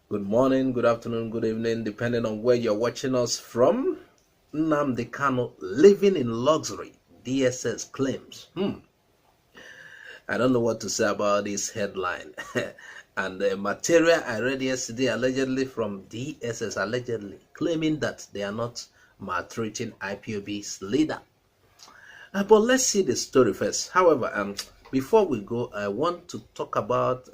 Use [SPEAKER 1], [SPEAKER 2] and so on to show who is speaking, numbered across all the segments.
[SPEAKER 1] Good morning, good afternoon, good evening, depending on where you're watching us from. Nnamdi Kanu living in luxury, DSS claims. I don't know what to say about this headline. And the material I read yesterday, allegedly from DSS, allegedly claiming that they are not maltreating IPOB's leader. But let's see the story first. However, before we go, I want to talk about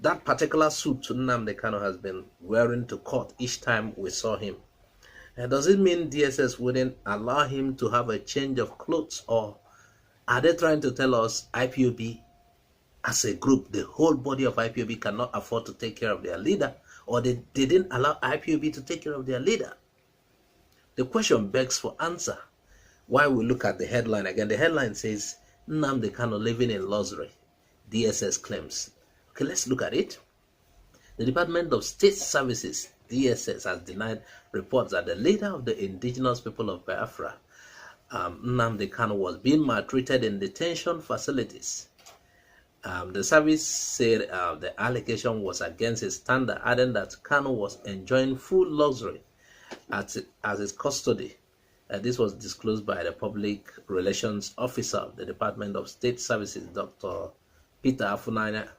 [SPEAKER 1] that particular suit Nnamdi Kanu has been wearing to court each time we saw him. Does it mean DSS wouldn't allow him to have a change of clothes, or are they trying to tell us IPOB as a group, the whole body of IPOB cannot afford to take care of their leader, or they didn't allow IPOB to take care of their leader? The question begs for answer. Why we look at the headline again. The headline says, Nnamdi Kanu living in luxury, DSS claims. Okay, let's look at it. The Department of State Services, DSS, has denied reports that the leader of the Indigenous people of Biafra, Nnamdi Kanu, was being maltreated in detention facilities. The service said the allegation was against his standard, adding that Kanu was enjoying full luxury as his custody. This was disclosed by the Public Relations Officer of the Department of State Services, Dr. Peter Afunanya.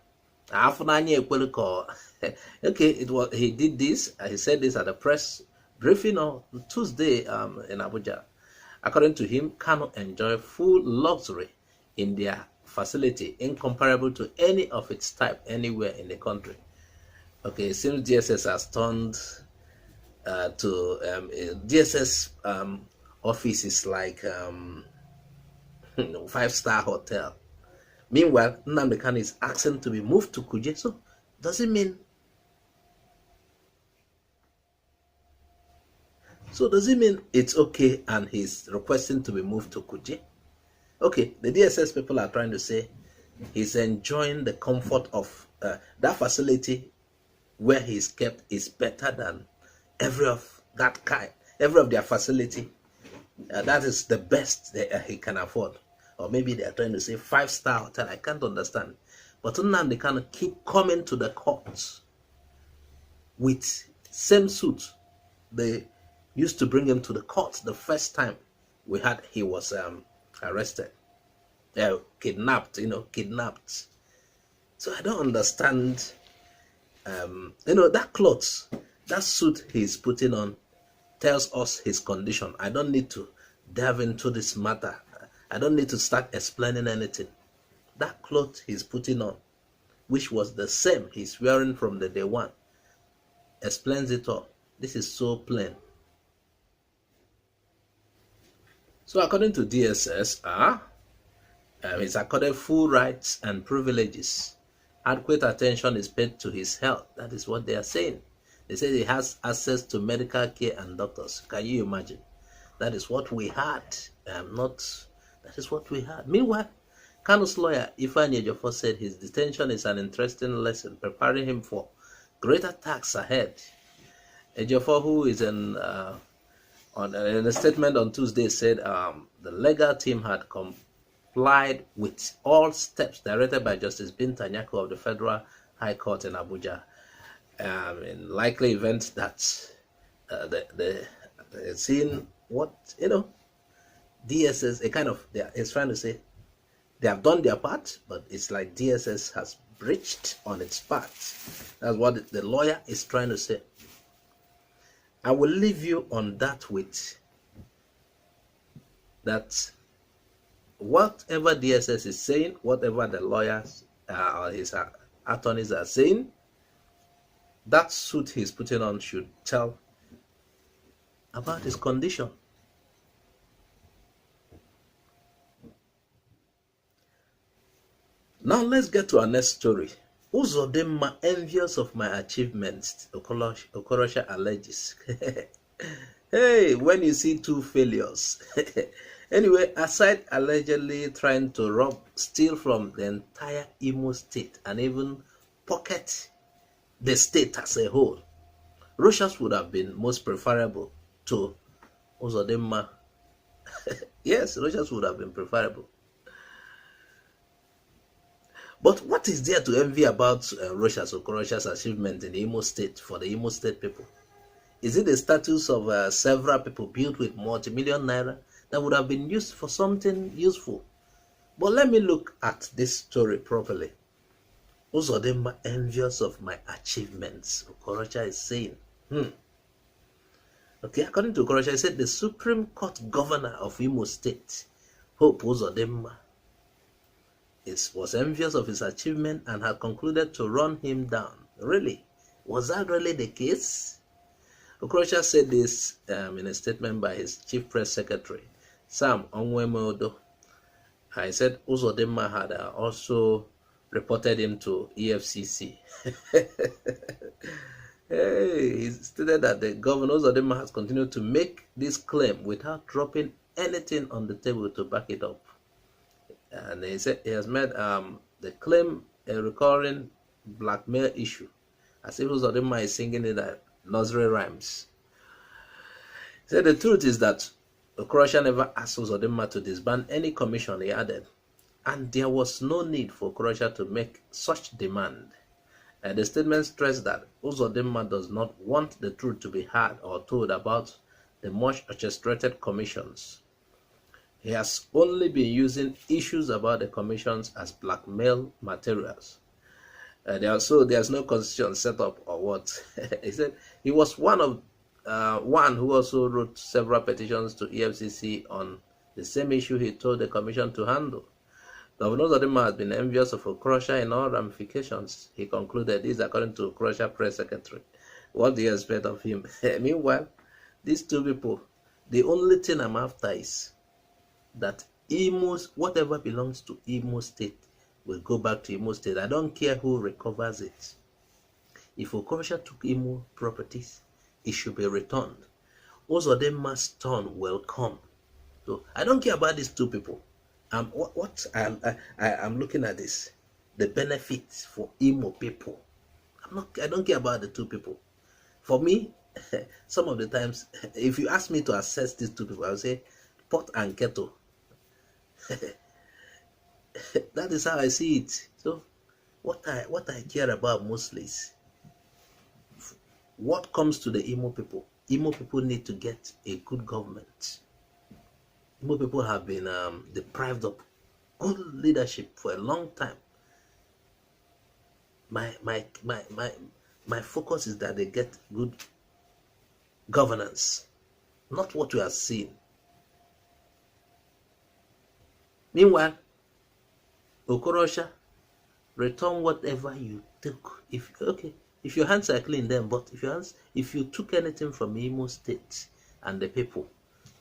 [SPEAKER 1] Okay, he did this. He said this at a press briefing on Tuesday in Abuja. According to him, Kanu enjoy full luxury in their facility, incomparable to any of its type anywhere in the country. Okay, it seems DSS has turned to DSS office is like 5-star hotel. Meanwhile, Nnamdi Kanu is asking to be moved to Kuje. So, does it mean it's okay and he's requesting to be moved to Kuje? Okay, the DSS people are trying to say he's enjoying the comfort of that facility where he's kept is better than every of their facility. That is the best that he can afford. Or maybe they're trying to say 5-star hotel. I can't understand. But Nnamdi Kanu keep coming to the courts with same suit. They used to bring him to the court the first time he was arrested. Kidnapped. So I don't understand. That clothes, that suit he's putting on tells us his condition. I don't need to delve into this matter. I don't need to start explaining anything. That cloth he's putting on, which was the same he's wearing from the day one, explains it all. This is so plain. So according to DSS, he's accorded full rights and privileges. Adequate attention is paid to his health. That is what they are saying. They say he has access to medical care and doctors. Can you imagine? That is what we had. That is what we had. Meanwhile, Kanu's lawyer, Ifeanyi Ejiofor, said his detention is an interesting lesson, preparing him for greater tasks ahead. Ejiofor, who is in a statement on Tuesday, said the legal team had complied with all steps directed by Justice Binta Nyako of the Federal High Court in Abuja. In likely event that the scene, DSS, is trying to say they have done their part, but it's like DSS has breached on its part. That's what the lawyer is trying to say. I will leave you on that with that. Whatever DSS is saying, whatever the lawyers or his attorneys are saying, that suit he's putting on should tell about his condition. Now let's get to our next story. Uzodimma envious of my achievements, Okorocha alleges. Hey, when you see two failures. Anyway, aside allegedly trying to steal from the entire Imo State and even pocket the state as a whole, Rochas would have been most preferable to Uzodimma. Yes, Rochas would have been preferable. But what is there to envy about Rochas Okorocha's achievement in the Imo State for the Imo State people? Is it the status of several people built with multi-million naira that would have been used for something useful? But let me look at this story properly. Uzodimma envious of my achievements, Okorocha is saying. Okay, according to Okorocha, he said the Supreme Court Governor of Imo State, Hope Uzodimma, was envious of his achievement and had concluded to run him down. Really? Was that really the case? Okorocha said this in a statement by his Chief Press Secretary, Sam Onwemodo. He said Uzodimma had also reported him to EFCC. Hey, he stated that the governor Uzodimma has continued to make this claim without dropping anything on the table to back it up. And he said he has made the claim a recurring blackmail issue, as if Uzodimma is singing in the nursery rhymes. He said the truth is that Okorocha never asked Uzodimma to disband any commission, he added, and there was no need for Okorocha to make such demand. The statement stressed that Uzodimma does not want the truth to be heard or told about the much orchestrated commissions. He has only been using issues about the commissions as blackmail materials. There's no constitution set up or what. He said he was one who also wrote several petitions to EFCC on the same issue he told the commission to handle. Governor Uzodimma has been envious of Okorocha in all ramifications, he concluded. This according to Okorocha Press Secretary. What do you expect of him? Meanwhile, these two people, the only thing I'm after is that whatever belongs to Imo State will go back to Imo State. I don't care who recovers it. If Okorocha took Imo properties, it should be returned. Uzodimma's turn will come. So I don't care about these two people. I'm looking at this, the benefits for Imo people. I don't care about the two people. For me, some of the times, if you ask me to assess these two people, I would say pot and kettle. That is how I see it. So what I care about mostly is what comes to the Imo people. Imo people need to get a good government. Imo people have been deprived of good leadership for a long time. My focus is that they get good governance, not what we are seeing. Meanwhile, Okorocha, return whatever you took. If your hands are clean, then. But if you took anything from Imo State and the people,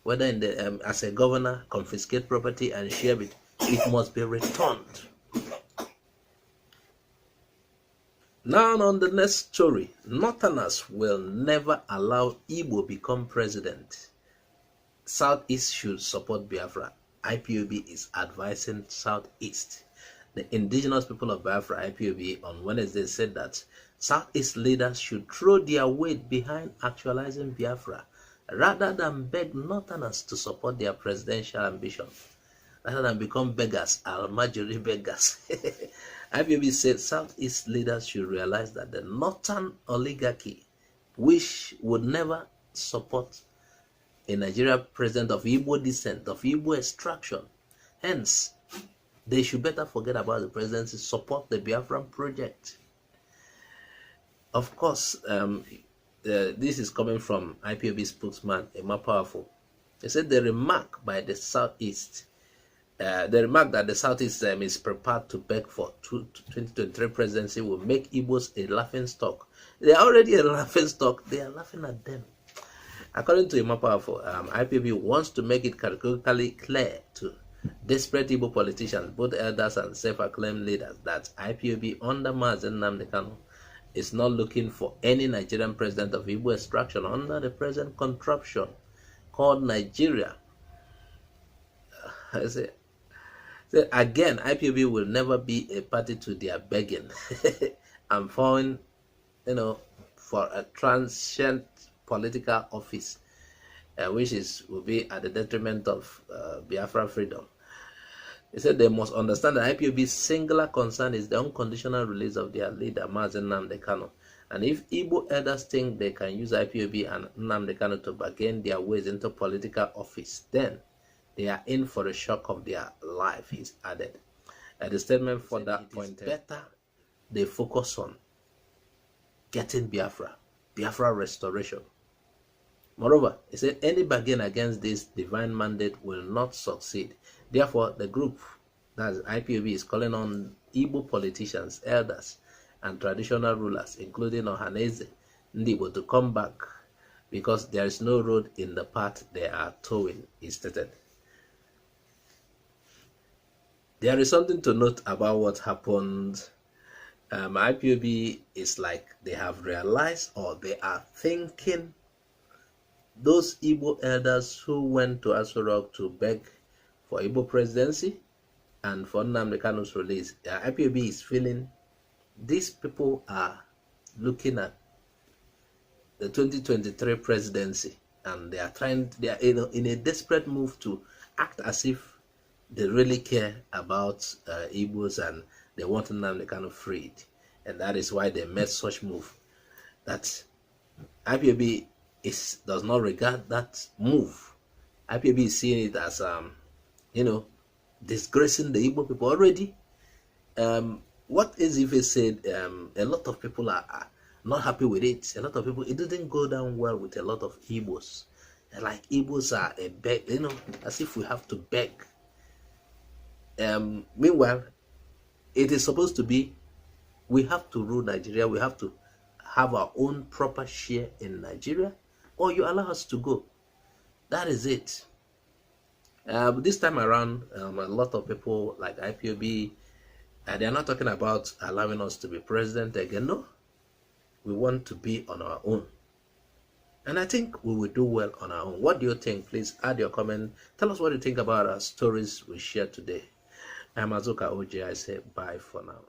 [SPEAKER 1] whether in the as a governor, confiscate property and share it, it must be returned. Now on the next story, Northerners will never allow Igbo become president. Southeast should support Biafra. IPOB is advising Southeast. The Indigenous people of Biafra, IPOB, on Wednesday said that Southeast leaders should throw their weight behind actualizing Biafra rather than beg Northerners to support their presidential ambition, rather than become beggars, Almajiri beggars. IPOB said Southeast leaders should realize that the Northern oligarchy, which would never support a Nigerian president of Igbo descent, of Igbo extraction. Hence, they should better forget about the presidency, support the Biafran project. Of course, this is coming from IPOB spokesman, Emma Powerful. He said the remark by the Southeast, the remark that the Southeast is prepared to beg for 2023 presidency will make Igbos a laughing stock. They are already a laughing stock. They are laughing at them. According to Imo Powerful, IPOB wants to make it categorically clear to desperate Igbo politicians, both elders and self-acclaimed leaders, that IPOB under Mazi Nnamdi Kanu is not looking for any Nigerian president of Igbo extraction under the present contraption called Nigeria. Again, IPOB will never be a party to their begging and falling, for a transient political office, which will be at the detriment of Biafra freedom. He said they must understand that IPOB's singular concern is the unconditional release of their leader, Mazi Nnamdi Kanu. And if Igbo elders think they can use IPOB and Nnamdi Kanu to bargain their ways into political office, then they are in for a shock of their life, he's added. The statement for that point, better they focus on getting Biafra restoration. Moreover, he said any bargain against this divine mandate will not succeed. Therefore, the group, that's IPOB, is calling on Igbo politicians, elders, and traditional rulers, including Ohaneze, Ndibo, to come back because there is no road in the path they are towing, he stated. There is something to note about what happened. IPOB is like they have realized, or they are thinking, those Igbo elders who went to Aso Rock to beg for Igbo presidency and for Nnamdi Kanu's release, IPOB is feeling these people are looking at the 2023 presidency, and they are in a desperate move to act as if they really care about Igbos and they want Nnamdi Kanu freed. And that is why they made such move. That IPOB does not regard that move. IPOB is seeing it as, disgracing the Igbo people already. What Ezife said, a lot of people are not happy with it. A lot of people, it didn't go down well with a lot of Igbos. Like Igbos are a beg, as if we have to beg. Meanwhile, it is supposed to be, we have to rule Nigeria, we have to have our own proper share in Nigeria, or you allow us to go. That is it. This time around, a lot of people like IPOB, they are not talking about allowing us to be president again. No, we want to be on our own. And I think we will do well on our own. What do you think? Please add your comment. Tell us what you think about our stories we shared today. I'm Azuka OJ. I say bye for now.